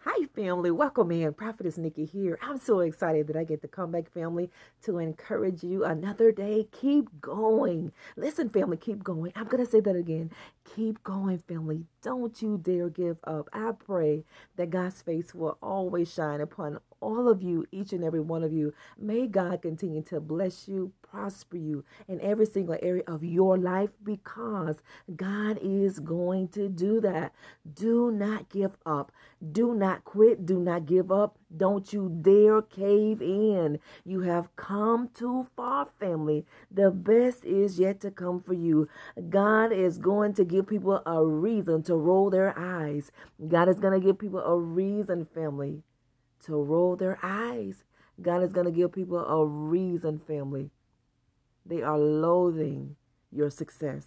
Hi, family. Welcome in. Prophetess Nikki here. I'm so excited that I get to come back, family, to encourage you another day. Keep going. Listen, family, keep going. I'm going to say that again. Keep going, family. Don't you dare give up. I pray that God's face will always shine upon all of you, each and every one of you. May God continue to bless you, prosper you in every single area of your life because God is going to do that. Do not give up. Do not quit. Do not give up. Don't you dare cave in. You have come too far, family. The best is yet to come for you. God is going to give people a reason to roll their eyes. God is going to give people a reason, family, to roll their eyes. God is going to give people a reason, family. They are loathing your success.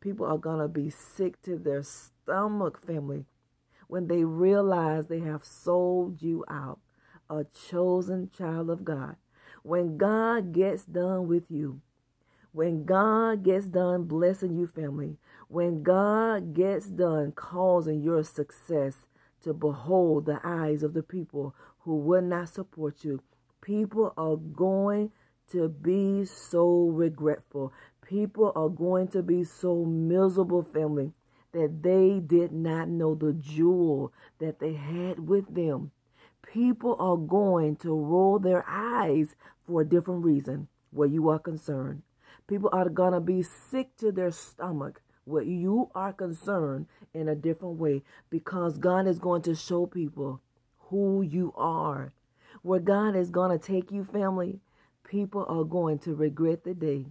People are going to be sick to their stomach, family, when they realize they have sold you out, a chosen child of God. When God gets done with you, when God gets done blessing you, family, when God gets done causing your success to behold the eyes of the people who would not support you, people are going to be so regretful. People are going to be so miserable, family, that they did not know the jewel that they had with them. People are going to roll their eyes for a different reason where you are concerned. People are going to be sick to their stomach where you are concerned in a different way because God is going to show people who you are. Where God is going to take you, family, people are going to regret the day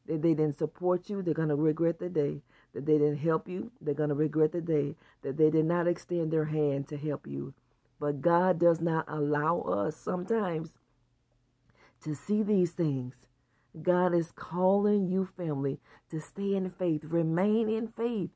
that they didn't support you. They're going to regret the day that they didn't help you. They're going to regret the day that they did not extend their hand to help you. But God does not allow us sometimes to see these things. God is calling you, family, to stay in faith, remain in faith.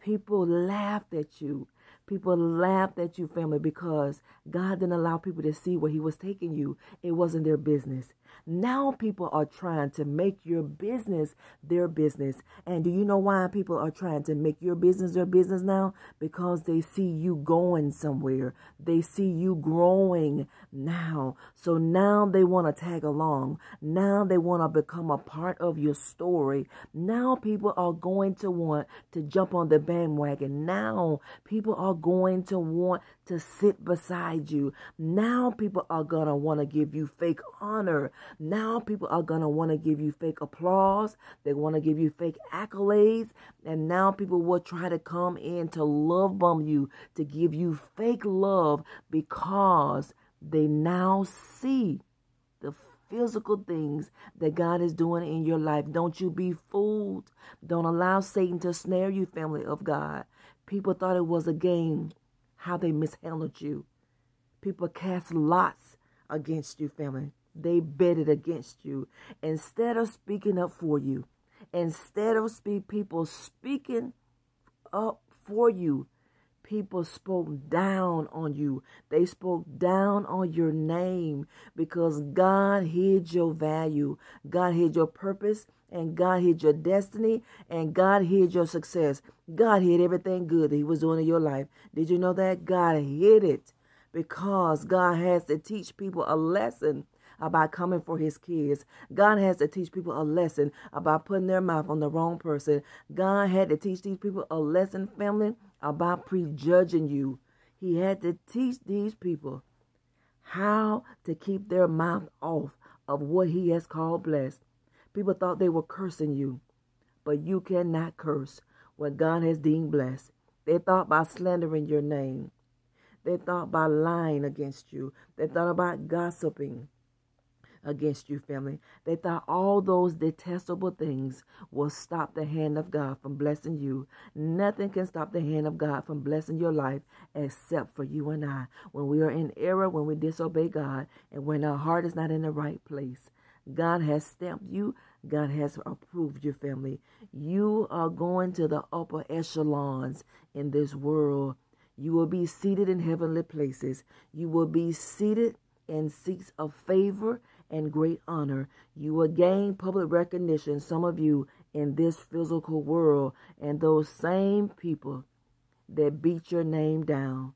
People laughed at you. People laughed at you, family, because God didn't allow people to see where he was taking you. It wasn't their business. Now people are trying to make your business their business. And do you know why people are trying to make your business their business now? Because they see you going somewhere. They see you growing now. So now they want to tag along. Now they want to become a part of your story. Now people are going to want to jump on the bandwagon. Now people are going to want to sit beside you. Now people are going to want to give you fake honor. Now people are going to want to give you fake applause. They want to give you fake accolades. And now people will try to come in to love bomb you, to give you fake love because they now see the physical things that God is doing in your life. Don't you be fooled. Don't allow Satan to snare you, family of God. People thought it was a game, how they mishandled you. People cast lots against you, family. They betted against you. Instead of speaking up for you, instead of people speaking up for you, people spoke down on you. They spoke down on your name because God hid your value. God hid your purpose, and God hid your destiny, and God hid your success. God hid everything good that he was doing in your life. Did you know that? God hid it because God has to teach people a lesson about coming for his kids. God has to teach people a lesson about putting their mouth on the wrong person. God had to teach these people a lesson, family, about prejudging you. He had to teach these people how to keep their mouth off of what he has called blessed. People thought they were cursing you, but you cannot curse what God has deemed blessed. They thought by slandering your name. They thought by lying against you. They thought about gossiping against you, family. They thought all those detestable things will stop the hand of God from blessing you. Nothing can stop the hand of God from blessing your life except for you and I. When we are in error, when we disobey God, and when our heart is not in the right place, God has stamped you. God has approved your family. You are going to the upper echelons in this world. You will be seated in heavenly places. You will be seated in seats of favor and great honor. You will gain public recognition, some of you, in this physical world. And those same people that beat your name down,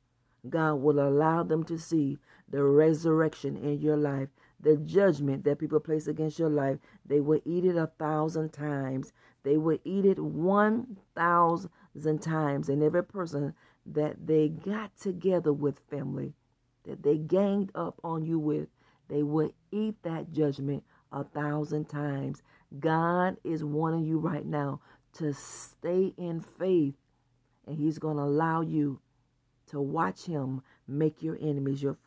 God will allow them to see the resurrection in your life. The judgment that people place against your life, they will eat it 1,000 times. They will eat it 1,000 times. And every person that they got together with, family, that they ganged up on you with, they will eat that judgment 1,000 times. God is warning you right now to stay in faith, and he's going to allow you to watch him make your enemies your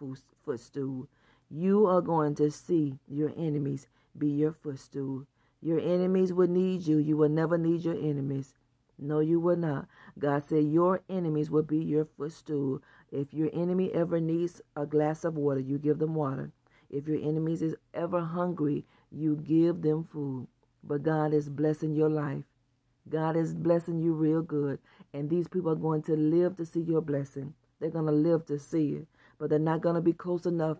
footstool. You are going to see your enemies be your footstool. Your enemies will need you. You will never need your enemies. No, you will not. God said your enemies will be your footstool. If your enemy ever needs a glass of water, you give them water. If your enemies is ever hungry, you give them food. But God is blessing your life. God is blessing you real good. And these people are going to live to see your blessing. They're going to live to see it. But they're not going to be close enough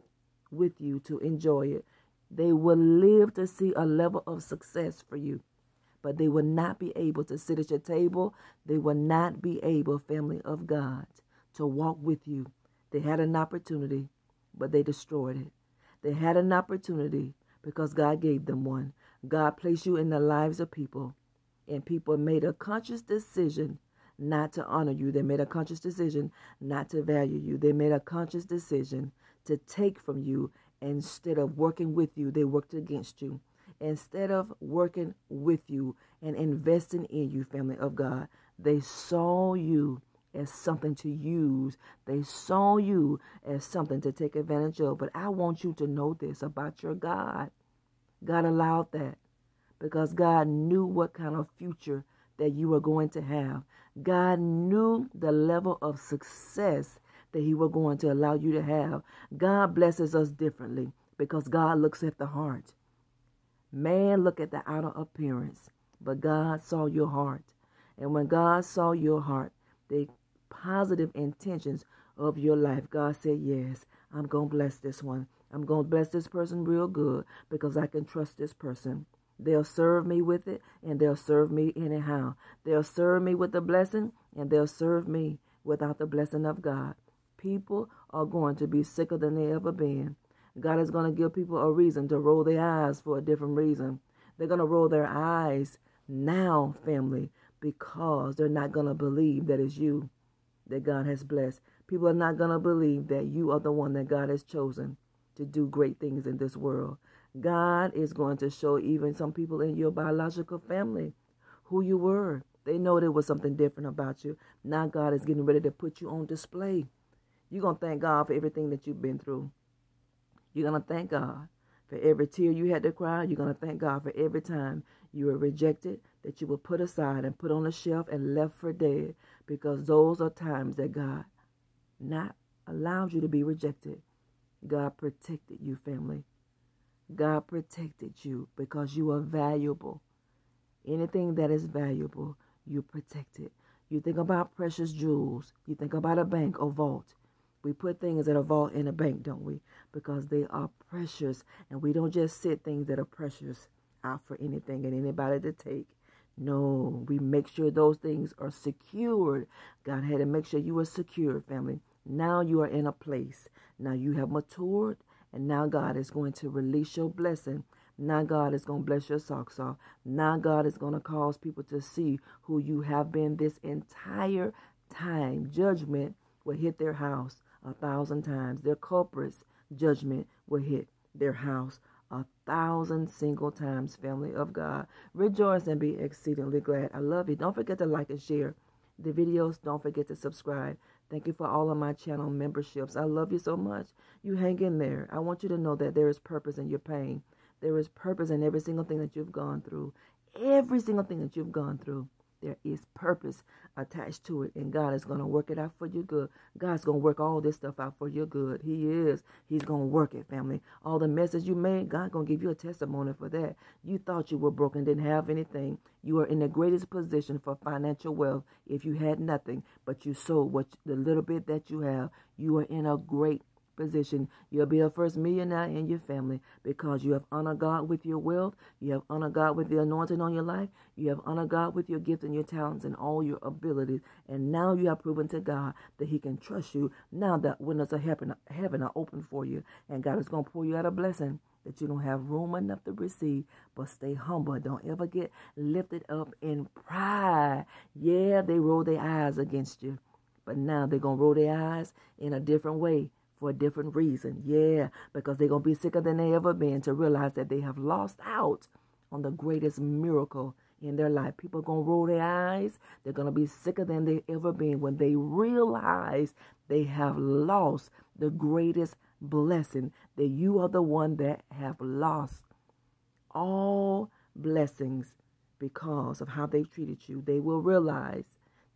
with you to enjoy it. They will live to see a level of success for you. But they will not be able to sit at your table. They will not be able, family of God, to walk with you. They had an opportunity, but they destroyed it. They had an opportunity because God gave them one. God placed you in the lives of people, and people made a conscious decision not to honor you. They made a conscious decision not to value you. They made a conscious decision to take from you. Instead of working with you, they worked against you. Instead of working with you and investing in you, family of God, they saw you as something to use. They saw you as something to take advantage of. But I want you to know this about your God. God allowed that because God knew what kind of future that you were going to have. God knew the level of success that he was going to allow you to have. God blesses us differently because God looks at the heart. Man look at the outer appearance, but God saw your heart. And when God saw your heart, the positive intentions of your life, God said, yes, I'm going to bless this one. I'm going to bless this person real good because I can trust this person. They'll serve me with it, and they'll serve me anyhow. They'll serve me with the blessing, and they'll serve me without the blessing of God. People are going to be sicker than they ever been. God is going to give people a reason to roll their eyes for a different reason. They're going to roll their eyes now, family, because they're not going to believe that it's you that God has blessed. People are not going to believe that you are the one that God has chosen to do great things in this world. God is going to show even some people in your biological family who you were. They know there was something different about you. Now God is getting ready to put you on display. You're going to thank God for everything that you've been through. You're going to thank God for every tear you had to cry. You're going to thank God for every time you were rejected, that you were put aside and put on a shelf and left for dead, because those are times that God not allowed you to be rejected. God protected you, family. God protected you because you are valuable. Anything that is valuable, you protect it. You think about precious jewels. You think about a bank or vault. We put things in a vault in a bank, don't we? Because they are precious. And we don't just sit things that are precious out for anything and anybody to take. No, we make sure those things are secured. God had to make sure you were secured, family. Now you are in a place. Now you have matured. And now God is going to release your blessing. Now God is going to bless your socks off. Now God is going to cause people to see who you have been this entire time. Judgment will hit their house 1,000 times. Their culprits, judgment will hit their house 1,000 single times, family of God. Rejoice and be exceedingly glad. I love you. Don't forget to like and share the videos. Don't forget to subscribe. Thank you for all of my channel memberships. I love you so much. You hang in there. I want you to know that there is purpose in your pain. There is purpose in every single thing that you've gone through. Every single thing that you've gone through, there is purpose attached to it. And God is going to work it out for your good. God's going to work all this stuff out for your good. He is. He's going to work it, family. All the messes you made, God's going to give you a testimony for that. You thought you were broken, didn't have anything. You are in the greatest position for financial wealth if you had nothing, but you sold the little bit that you have. You are in a great position. You'll be a first millionaire in your family because you have honored God with your wealth. You have honored God with the anointing on your life. You have honored God with your gifts and your talents and all your abilities. And now you have proven to God that he can trust you. Now that windows of heaven are open for you. And God is going to pour you out a blessing that you don't have room enough to receive. But stay humble. Don't ever get lifted up in pride. Yeah, they roll their eyes against you. But now they're going to roll their eyes in a different way for a different reason. Yeah, because they're going to be sicker than they ever been to realize that they have lost out on the greatest miracle in their life. People are going to roll their eyes. They're going to be sicker than they ever been when they realize they have lost the greatest blessing, that you are the one that have lost all blessings because of how they treated you. They will realize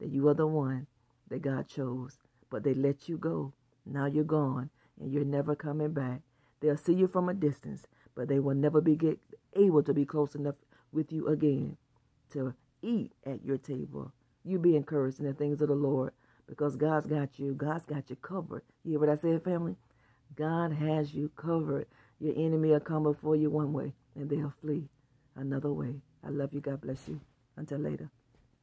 that you are the one that God chose, but they let you go. Now you're gone and you're never coming back. They'll see you from a distance, but they will never be able to be close enough with you again to eat at your table. You be encouraged in the things of the Lord because God's got you. God's got you covered. You hear what I said, family? God has you covered. Your enemy will come before you one way and they'll flee another way. I love you. God bless you. Until later.